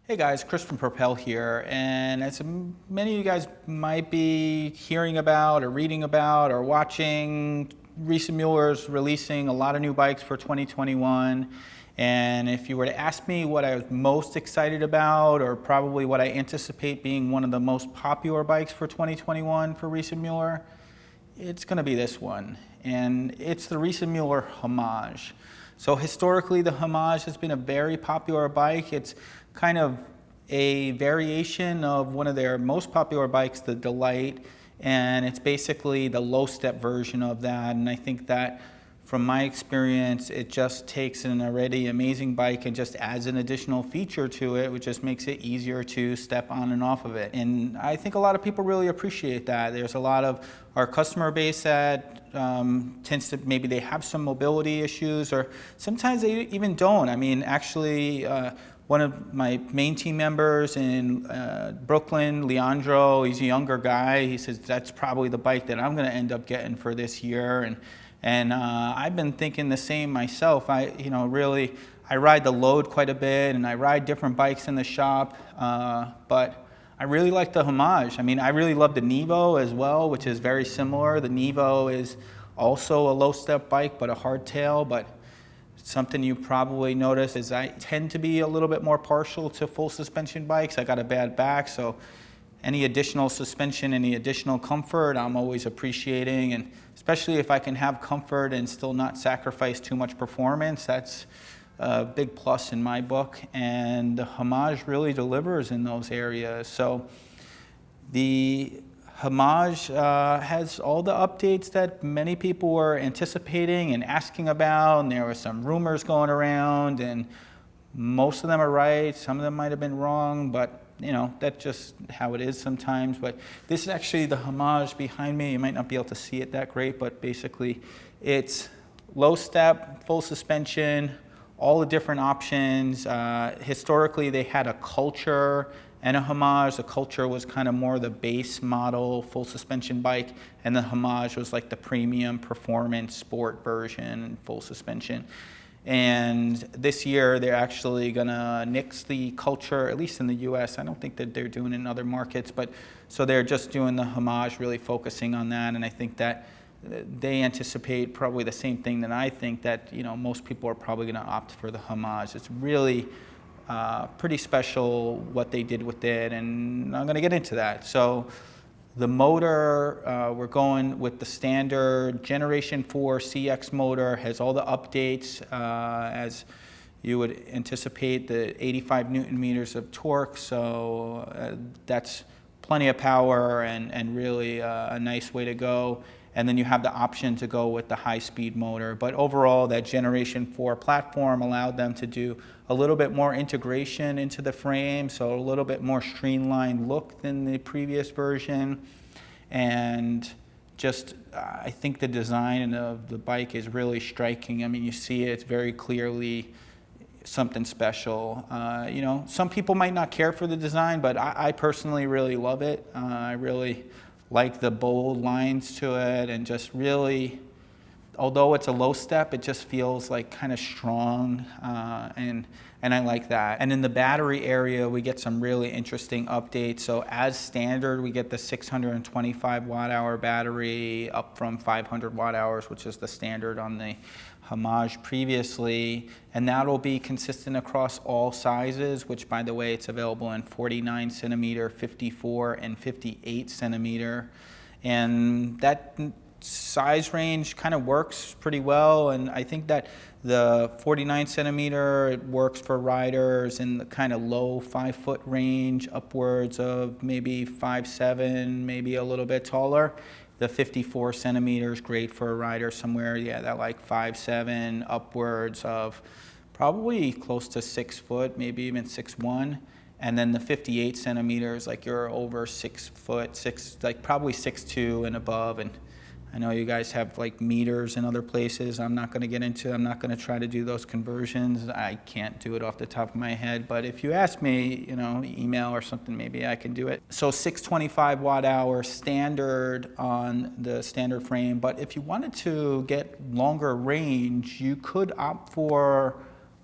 Hey guys, Chris from Propel here, and as many of you guys might be hearing about or reading about or watching, Riese Müller's releasing a lot of new bikes for 2021, and if you were to ask me what I was most excited about or probably what I anticipate being one of the most popular bikes for 2021 for Riese Müller, it's going to be this one, and it's the Riese Müller Homage. So historically, the Homage has been a very popular bike. It's kind of a variation of one of their most popular bikes, the Delight, and it's basically the low-step version of that. And I think that, from my experience, it just takes an already amazing bike and just adds an additional feature to it, which just makes it easier to step on and off of it. And I think a lot of people really appreciate that. There's a lot of our customer base that tends to, maybe they have some mobility issues, or sometimes they even don't. I mean, actually, one of my main team members in Brooklyn, Leandro, he's a younger guy. He says, that's probably the bike that I'm going to end up getting for this year. And I've been thinking the same myself. I ride the Load quite a bit, and I ride different bikes in the shop, but I really like the Homage. I mean, I really love the Nevo as well, which is very similar. The Nevo is also a low-step bike, but a hardtail. But something you probably notice is I tend to be a little bit more partial to full suspension bikes. I got a bad back, so any additional suspension, any additional comfort, I'm always appreciating. And especially if I can have comfort and still not sacrifice too much performance, that's a big plus in my book. And the Homage really delivers in those areas. So the Homage has all the updates that many people were anticipating and asking about, and there were some rumors going around, and most of them are right. Some of them might have been wrong, but you know, that's just how it is sometimes. But this is actually the Homage behind me. You might not be able to see it that great, but basically it's low step, full suspension, all the different options. Historically, they had a Culture and a Homage. The Culture was kind of more the base model full suspension bike, and the Homage was like the premium performance sport version, full suspension. And this year, they're actually going to nix the Culture, at least in the US. I don't think that they're doing it in other markets, but so they're just doing the Homage, really focusing on that. And I think that they anticipate probably the same thing that I think, that most people are probably going to opt for the Homage. It's really pretty special what they did with it, and I'm going to get into that. So the motor, we're going with the standard Generation 4 CX motor, has all the updates as you would anticipate, the 85 Newton meters of torque, so that's plenty of power and really a nice way to go. And then you have the option to go with the high-speed motor. But overall, that Generation 4 platform allowed them to do a little bit more integration into the frame, so a little bit more streamlined look than the previous version. And just, I think the design of the bike is really striking. I mean, you see it's very clearly something special. Some people might not care for the design, but I personally really love it. I really like the bold lines to it, and just really, although it's a low step, it just feels like kind of strong, and I like that. And in the battery area, we get some really interesting updates. So as standard, we get the 625 watt-hour battery up from 500 watt-hours, which is the standard on the Homage previously, and that'll be consistent across all sizes, which, by the way, it's available in 49 centimeter, 54, and 58 centimeter. And that size range kind of works pretty well, and I think that the 49 centimeter, it works for riders in the kind of low 5-foot range, upwards of maybe 5'7", maybe a little bit taller. The 54 centimeters, great for a rider somewhere, that like 5'7", upwards of probably close to 6 foot, maybe even 6'1". And then the 58 centimeters, like you're over 6 foot, like probably 6'2" and above. And I know you guys have like meters in other places. I'm not going to try to do those conversions. I can't do it off the top of my head. But if you ask me, email or something, maybe I can do it. So 625 watt-hour standard on the standard frame. But if you wanted to get longer range, you could opt for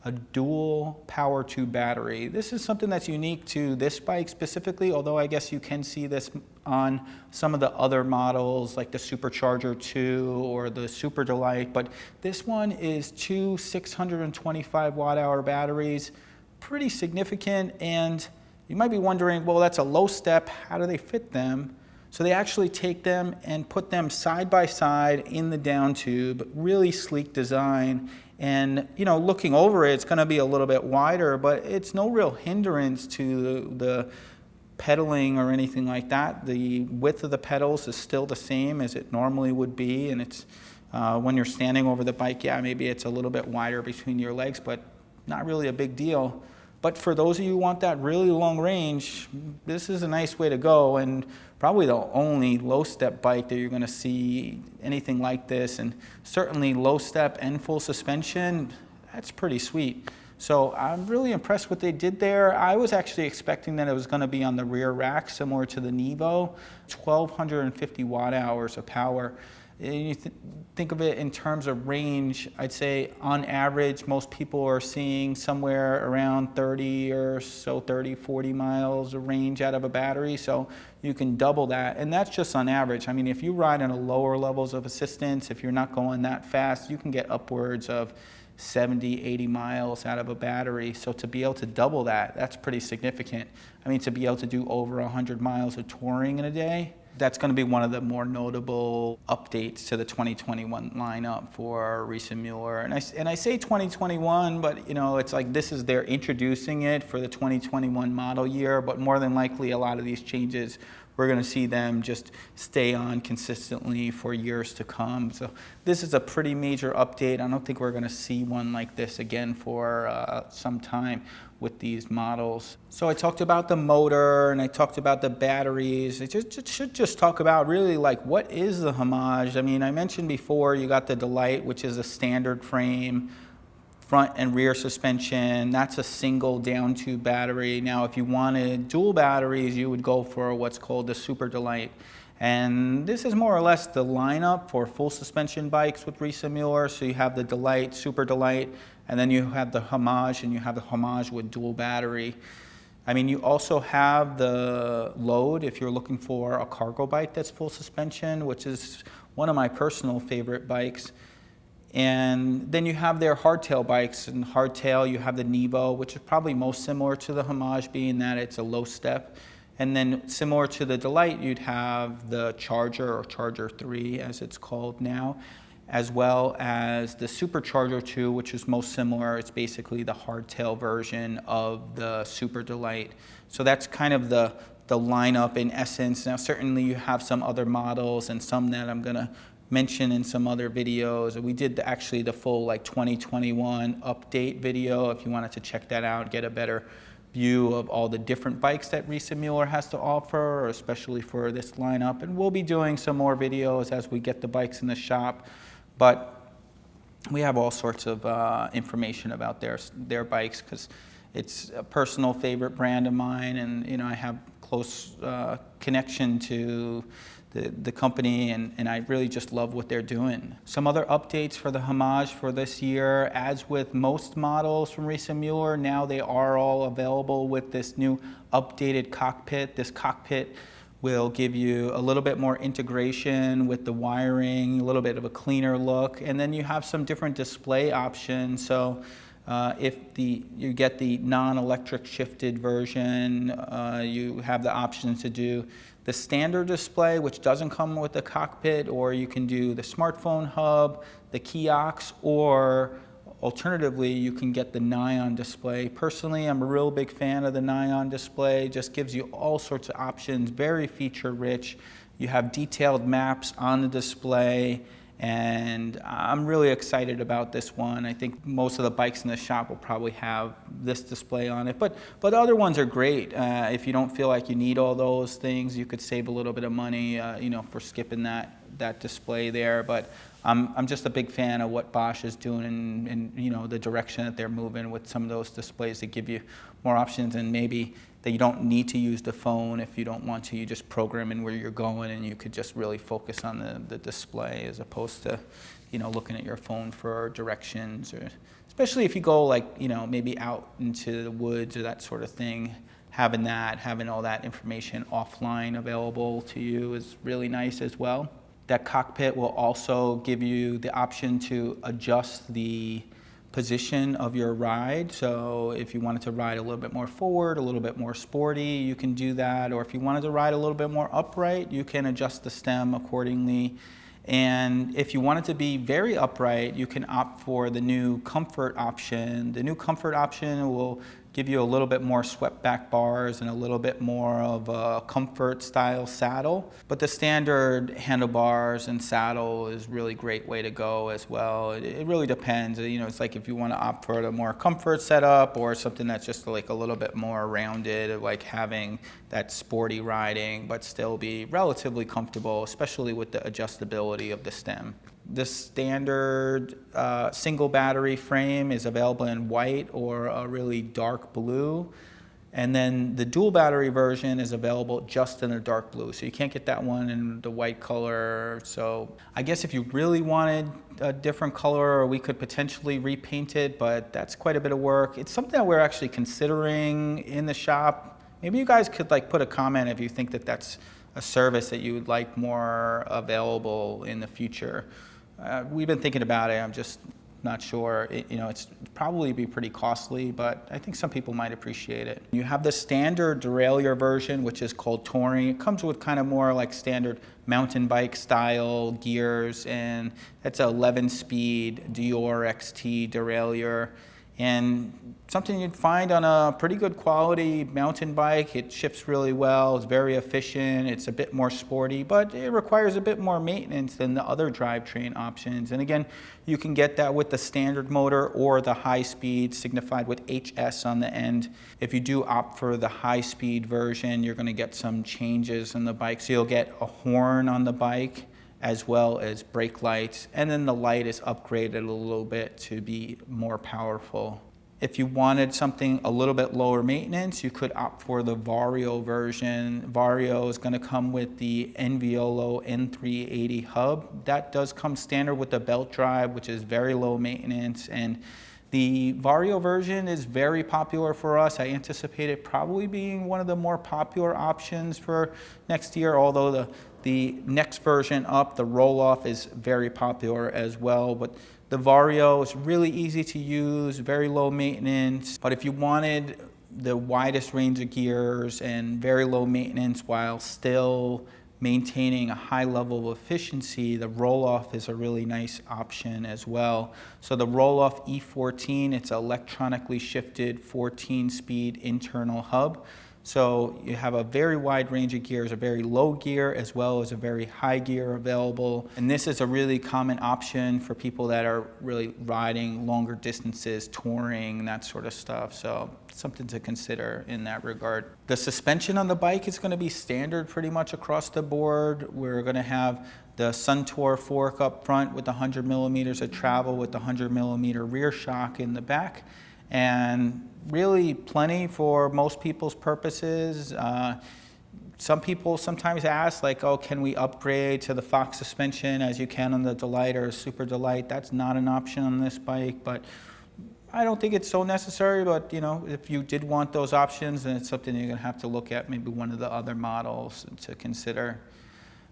a dual Powertube battery. This is something that's unique to this bike specifically, although I guess you can see this on some of the other models like the Supercharger 2 or the Super Delight, but this one is two 625 watt-hour batteries, pretty significant. And you might be wondering, well, that's a low step, how do they fit them? So they actually take them and put them side by side in the down tube, really sleek design. And looking over it, it's going to be a little bit wider, but it's no real hindrance to the pedaling or anything like that. The width of the pedals is still the same as it normally would be, and it's when you're standing over the bike, yeah, maybe it's a little bit wider between your legs, but not really a big deal. But for those of you who want that really long range, this is a nice way to go, and probably the only low step bike that you're going to see anything like this, and certainly low step and full suspension, that's pretty sweet. So I'm really impressed what they did there. I was actually expecting that it was going to be on the rear rack, similar to the Nevo, 1,250 watt hours of power. And you think of it in terms of range, I'd say on average, most people are seeing somewhere around 30 or so, 30, 40 miles of range out of a battery. So you can double that. And that's just on average. I mean, if you ride on a lower levels of assistance, if you're not going that fast, you can get upwards of 70, 80 miles out of a battery. So to be able to double that, that's pretty significant. I mean, to be able to do over 100 miles of touring in a day, that's going to be one of the more notable updates to the 2021 lineup for Riese Müller. And I say 2021, but it's like they're introducing it for the 2021 model year, but more than likely a lot of these changes, we're going to see them just stay on consistently for years to come. So this is a pretty major update. I don't think we're going to see one like this again for some time with these models. So I talked about the motor and I talked about the batteries. I should just talk about really like what is the Homage. I mean, I mentioned before you got the Delight, which is a standard frame, front and rear suspension. That's a single down tube battery. Now, if you wanted dual batteries, you would go for what's called the Super Delight. And this is more or less the lineup for full suspension bikes with Riese Müller. So you have the Delight, Super Delight, and then you have the Homage, and you have the Homage with dual battery. I mean, you also have the Load if you're looking for a cargo bike that's full suspension, which is one of my personal favorite bikes. And then you have their hardtail bikes. And hardtail, you have the Nevo, which is probably most similar to the Homage, being that it's a low step. And then similar to the Delight, you'd have the Charger, or Charger 3 as it's called now, as well as the Supercharger 2, which is most similar. It's basically the hardtail version of the Super Delight. So that's kind of the lineup in essence. Now, certainly you have some other models and some that I'm going to mention in some other videos. We did actually the full 2021 update video if you wanted to check that out, get a better view of all the different bikes that Riese Müller has to offer, especially for this lineup. And we'll be doing some more videos as we get the bikes in the shop. But we have all sorts of information about their bikes because it's a personal favorite brand of mine, and I have close connection to the company, and I really just love what they're doing. Some other updates for the Homage for this year, as with most models from Riese Müller, now they are all available with this new updated cockpit. This cockpit will give you a little bit more integration with the wiring, a little bit of a cleaner look, and then you have some different display options. So if you get the non-electric shifted version, you have the option to do the standard display, which doesn't come with the cockpit, or you can do the smartphone hub, the kiosks, or alternatively, you can get the Nyon display. Personally, I'm a real big fan of the Nyon display. Just gives you all sorts of options, very feature rich. You have detailed maps on the display, and I'm really excited about this one. I think most of the bikes in the shop will probably have this display on it, but other ones are great. If you don't feel like you need all those things, you could save a little bit of money, for skipping that display there. But I'm just a big fan of what Bosch is doing, and the direction that they're moving with some of those displays that give you more options, and maybe that you don't need to use the phone if you don't want to. You just program in where you're going, and you could just really focus on the display as opposed to looking at your phone for directions or especially if you go like, maybe out into the woods or that sort of thing. Having all that information offline available to you is really nice as well. That cockpit will also give you the option to adjust the position of your ride. So if you wanted to ride a little bit more forward, a little bit more sporty, you can do that. Or if you wanted to ride a little bit more upright, you can adjust the stem accordingly. And if you want it to be very upright, you can opt for the new comfort option. The new comfort option will give you a little bit more swept back bars and a little bit more of a comfort style saddle. But the standard handlebars and saddle is really great way to go as well. It really depends. It's like if you want to opt for a more comfort setup or something that's just like a little bit more rounded, like having that sporty riding, but still be relatively comfortable, especially with the adjustability of the stem. The standard single battery frame is available in white or a really dark blue. And then the dual battery version is available just in a dark blue. So you can't get that one in the white color. So I guess if you really wanted a different color, we could potentially repaint it, but that's quite a bit of work. It's something that we're actually considering in the shop. Maybe you guys could put a comment if you think that that's a service that you would like more available in the future. We've been thinking about it. I'm just not sure. It's probably be pretty costly, but I think some people might appreciate it. You have the standard Derailleur version, which is called Touring. It comes with kind of more like standard mountain bike style gears, and it's an 11-speed Dior XT Derailleur. And something you'd find on a pretty good quality mountain bike. It shifts really well, it's very efficient, it's a bit more sporty, but it requires a bit more maintenance than the other drivetrain options. And again, you can get that with the standard motor or the high speed signified with HS on the end. If you do opt for the high speed version, you're gonna get some changes in the bike. So you'll get a horn on the bike, as well as brake lights, and then the light is upgraded a little bit to be more powerful. If you wanted something a little bit lower maintenance, you could opt for the Vario version. Vario is going to come with the Enviolo N380 hub. That does come standard with the belt drive, which is very low maintenance, and the Vario version is very popular for us. I anticipate it probably being one of the more popular options for next year, although the next version up, the Rohloff, is very popular as well. But the Vario is really easy to use, very low maintenance. But if you wanted the widest range of gears and very low maintenance while still maintaining a high level of efficiency, the Rohloff is a really nice option as well. So the Rohloff E14, it's an electronically shifted 14-speed internal hub. So you have a very wide range of gears, a very low gear as well as a very high gear available. And this is a really common option for people that are really riding longer distances, touring, that sort of stuff. So something to consider in that regard. The suspension on the bike is going to be standard pretty much across the board. We're going to have the Suntour fork up front with 100 millimeters of travel with the 100 millimeter rear shock in the back. And really plenty for most people's purposes. Some people sometimes ask, like, oh, can we upgrade to the Fox suspension as you can on the Delight or Super Delight? That's not an option on this bike, but I don't think it's so necessary. But if you did want those options, then it's something you're gonna have to look at, maybe one of the other models to consider.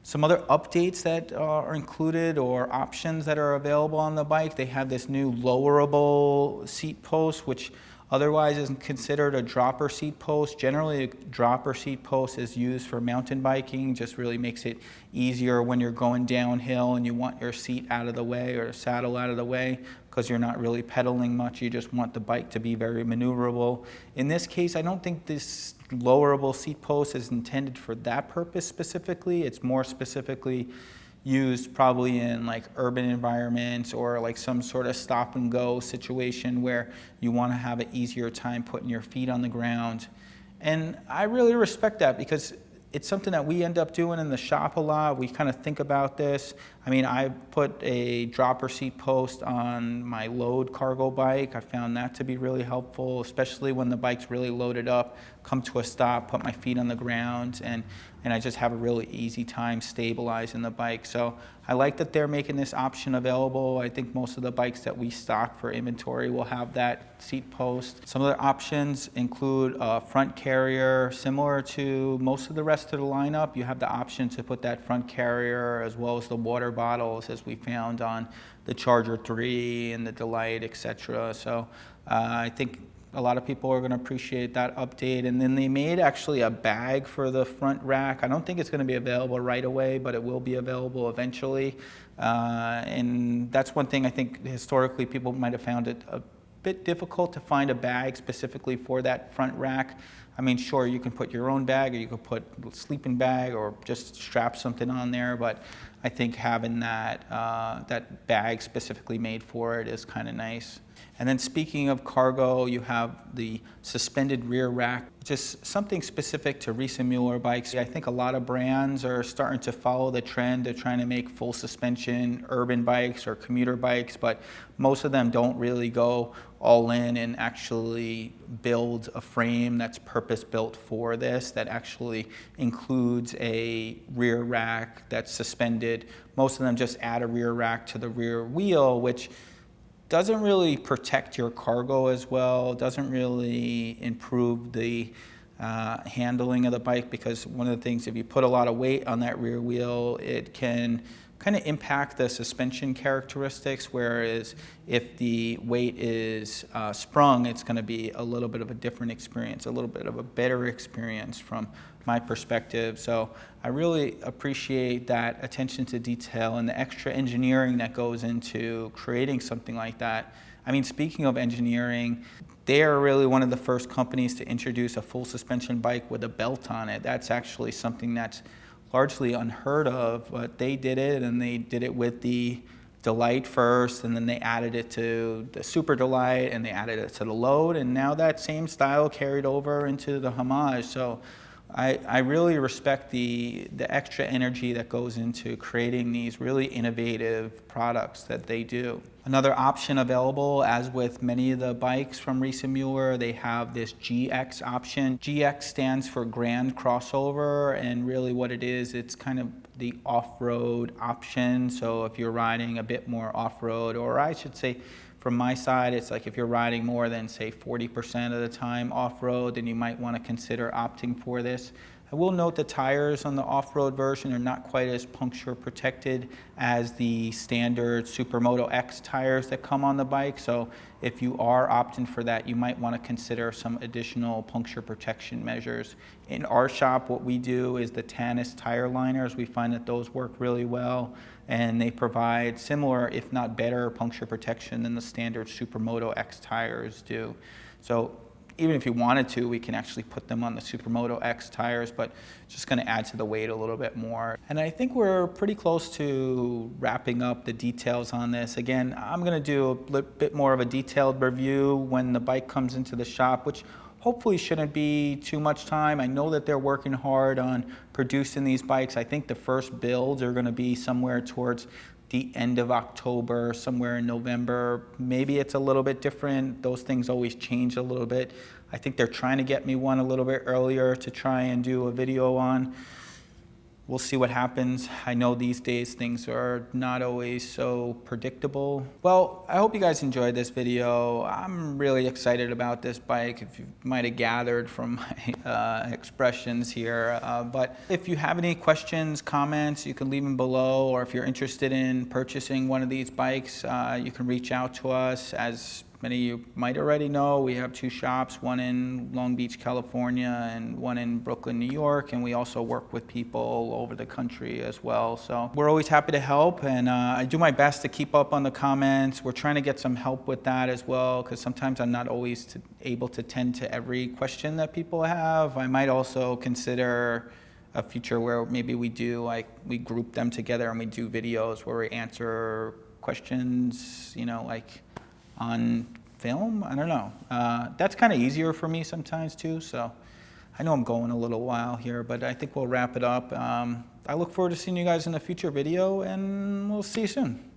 Some other updates that are included or options that are available on the bike, they have this new lowerable seat post, which otherwise isn't considered a dropper seat post. Generally, a dropper seat post is used for mountain biking, just really makes it easier when you're going downhill and you want your seat out of the way or the saddle out of the way because you're not really pedaling much, you just want the bike to be very maneuverable. In this case, I don't think this lowerable seat post is intended for that purpose specifically. It's more specifically used probably in like urban environments or like some sort of stop and go situation where you want to have an easier time putting your feet on the ground. And I really respect that because it's something that we end up doing in the shop a lot. We kind of think about this. I mean, I put a dropper seat post on my load cargo bike. I found that to be really helpful, especially when the bike's really loaded up, come to a stop, put my feet on the ground, and I just have a really easy time stabilizing the bike. So I like that they're making this option available. I think most of the bikes that we stock for inventory will have that seat post. Some of the options include a front carrier. Similar to most of the rest of the lineup, you have the option to put that front carrier as well as the water bottles, as we found on the Charger 3 and the Delight, etc. So I think a lot of people are going to appreciate that update. And then they made actually a bag for the front rack. I don't think it's going to be available right away, but it will be available eventually. And that's one thing I think historically people might have found it a bit difficult to find a bag specifically for that front rack. I mean, sure, you can put your own bag, or you could put a sleeping bag, or just strap something on there. But I think having that that bag specifically made for it is kind of nice. And then speaking of cargo, you have the suspended rear rack, just something specific to Riese Müller bikes. I think a lot of brands are starting to follow the trend of trying to make full suspension urban bikes or commuter bikes, but most of them don't really go all in and actually build a frame that's purpose-built for this, that actually includes a rear rack that's suspended. Most of them just add a rear rack to the rear wheel, which doesn't really protect your cargo as well, doesn't really improve the handling of the bike, because one of the things, if you put a lot of weight on that rear wheel, it can kind of impact the suspension characteristics, whereas if the weight is sprung, it's going to be a little bit of a different experience, a little bit of a better experience from my perspective. So I really appreciate that attention to detail and the extra engineering that goes into creating something like that. I mean, speaking of engineering, they are really one of the first companies to introduce a full suspension bike with a belt on it. That's actually something that's largely unheard of, but they did it, and they did it with the Delight first, and then they added it to the Super Delight, and they added it to the Load, and now that same style carried over into the Homage. So I really respect the extra energy that goes into creating these really innovative products that they do. Another option available, as with many of the bikes from Riese Müller, they have this GX option. GX stands for Grand Crossover, and really what it is, it's kind of the off-road option. So if you're riding a bit more off-road, or I should say from my side, it's like if you're riding more than, say, 40% of the time off-road, then you might want to consider opting for this. I will note the tires on the off-road version are not quite as puncture protected as the standard Supermoto X tires that come on the bike. So if you are opting for that, you might want to consider some additional puncture protection measures. In our shop, what we do is the Tannis tire liners. We find that those work really well, and they provide similar, if not better, puncture protection than the standard Supermoto X tires do. So even if you wanted to, we can actually put them on the Supermoto X tires, but it's just going to add to the weight a little bit more. And I think we're pretty close to wrapping up the details on this. Again, I'm going to do a bit more of a detailed review when the bike comes into the shop, which hopefully shouldn't be too much time. I know that they're working hard on producing these bikes. I think the first builds are going to be somewhere towards the end of October, somewhere in November. Maybe it's a little bit different. Those things always change a little bit. I think they're trying to get me one a little bit earlier to try and do a video on. We'll see what happens. I know these days things are not always so predictable. Well, I hope you guys enjoyed this video. I'm really excited about this bike, if you might have gathered from my expressions here. But if you have any questions, comments, you can leave them below. Or if you're interested in purchasing one of these bikes, you can reach out to us. As many of you might already know, we have two shops, one in Long Beach, California, and one in Brooklyn, New York, and we also work with people all over the country as well. So we're always happy to help, and I do my best to keep up on the comments. We're trying to get some help with that as well, because sometimes I'm not always able to tend to every question that people have. I might also consider a future where maybe we group them together and we do videos where we answer questions, like on film. I don't know. That's kind of easier for me sometimes too. So I know I'm going a little while here, but I think we'll wrap it up. I look forward to seeing you guys in a future video, and we'll see you soon.